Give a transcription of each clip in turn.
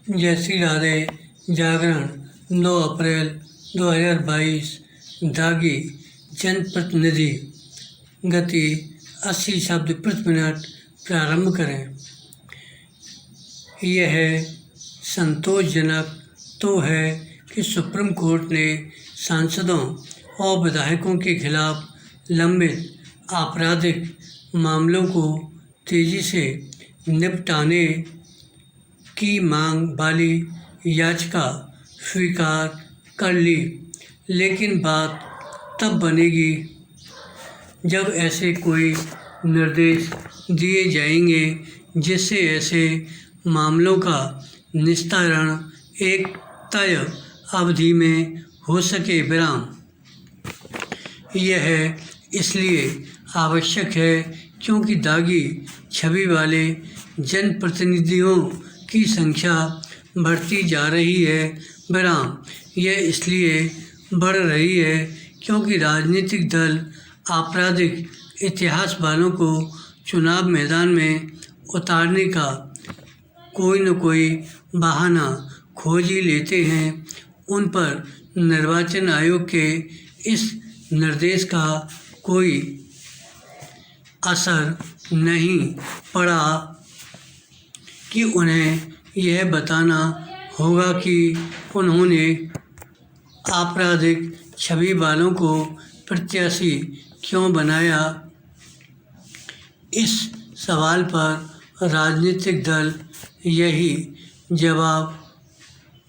जय श्री राधे। जागरण 9 अप्रैल 2022। दागी जनप्रतिनिधि। गति 80 शब्द प्रति मिनट। प्रारंभ करें। यह संतोषजनक तो है कि सुप्रीम कोर्ट ने सांसदों और विधायकों के खिलाफ लंबित आपराधिक मामलों को तेजी से निपटाने की मांग वाली याचिका स्वीकार कर ली, लेकिन बात तब बनेगी जब ऐसे कोई निर्देश दिए जाएंगे जिससे ऐसे मामलों का निस्तारण एक तय अवधि में हो सके। विराम। यह इसलिए आवश्यक है क्योंकि दागी छवि वाले जनप्रतिनिधियों की संख्या बढ़ती जा रही है। विराम। यह इसलिए बढ़ रही है क्योंकि राजनीतिक दल आपराधिक इतिहास वालों को चुनाव मैदान में उतारने का कोई न कोई बहाना खोज ही लेते हैं। उन पर निर्वाचन आयोग के इस निर्देश का कोई असर नहीं पड़ा कि उन्हें यह बताना होगा कि उन्होंने आपराधिक छवि वालों को प्रत्याशी क्यों बनाया। इस सवाल पर राजनीतिक दल यही जवाब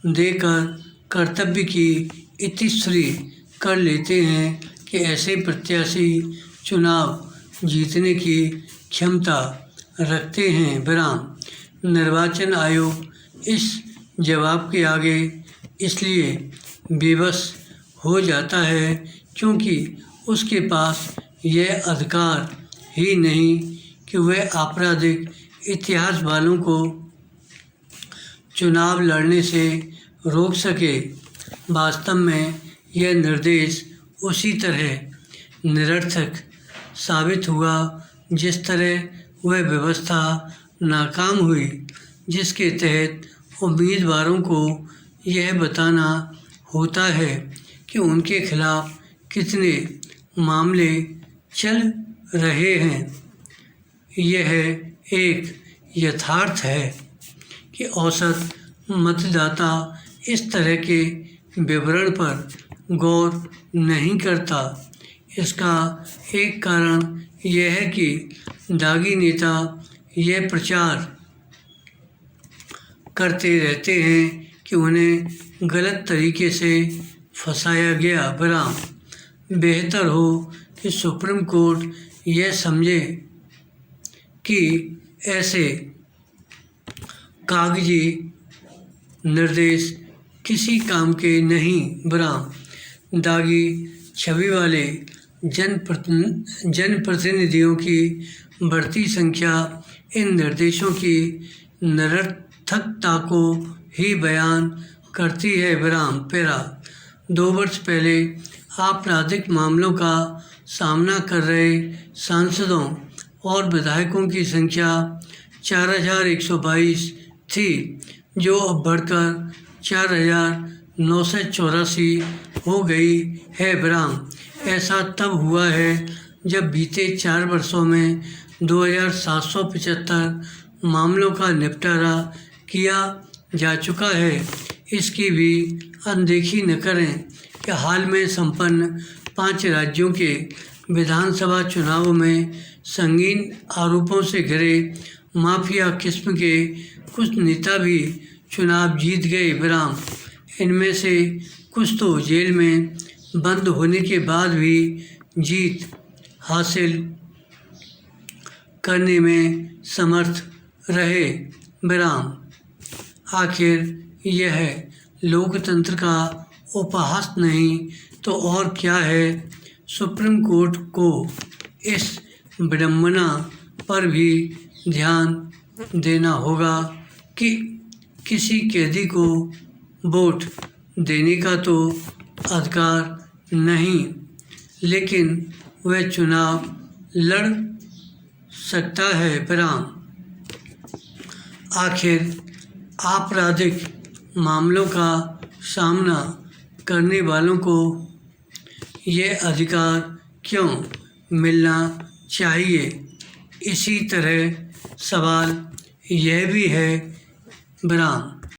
देकर कर्तव्य की इतिश्री कर लेते हैं कि ऐसे प्रत्याशी चुनाव जीतने की क्षमता रखते हैं। विराम। निर्वाचन आयोग इस जवाब के आगे इसलिए बेबस हो जाता है क्योंकि उसके पास यह अधिकार ही नहीं कि वह आपराधिक इतिहास वालों को चुनाव लड़ने से रोक सके। वास्तव में यह निर्देश उसी तरह निरर्थक साबित हुआ जिस तरह वह व्यवस्था नाकाम हुई जिसके तहत उम्मीदवारों को यह बताना होता है कि उनके खिलाफ कितने मामले चल रहे हैं। यह एक यथार्थ है कि औसत मतदाता इस तरह के विवरण पर गौर नहीं करता। इसका एक कारण यह है कि दागी नेता यह प्रचार करते रहते हैं कि उन्हें गलत तरीके से फंसाया गया। विराम। बेहतर हो कि सुप्रीम कोर्ट यह समझे कि ऐसे कागजी निर्देश किसी काम के नहीं। विराम। दागी छवि वाले जनप्रतिनिधियों की बढ़ती संख्या इन निर्देशों की निरर्थकता को ही बयान करती है। विराम। पैरा। 2 वर्ष पहले आपराधिक मामलों का सामना कर रहे सांसदों और विधायकों की संख्या 4122 थी, जो अब बढ़कर 4984 हो गई है। विराम। ऐसा तब हुआ है जब बीते 4 वर्षों में 2775 मामलों का निपटारा किया जा चुका है। इसकी भी अनदेखी न करें कि हाल में संपन्न 5 राज्यों के विधानसभा चुनावों में संगीन आरोपों से घिरे माफिया किस्म के कुछ नेता भी चुनाव जीत गए। विराम। इनमें से कुछ तो जेल में बंद होने के बाद भी जीत हासिल करने में समर्थ रहे। विराम। आखिर यह लोकतंत्र का उपहास नहीं तो और क्या है। सुप्रीम कोर्ट को इस विडंबना पर भी ध्यान देना होगा कि किसी कैदी को वोट देने का तो अधिकार नहीं, लेकिन वह चुनाव लड़ सकता है। विराम। आखिर आपराधिक मामलों का सामना करने वालों को ये अधिकार क्यों मिलना चाहिए। इसी तरह सवाल यह भी है विराम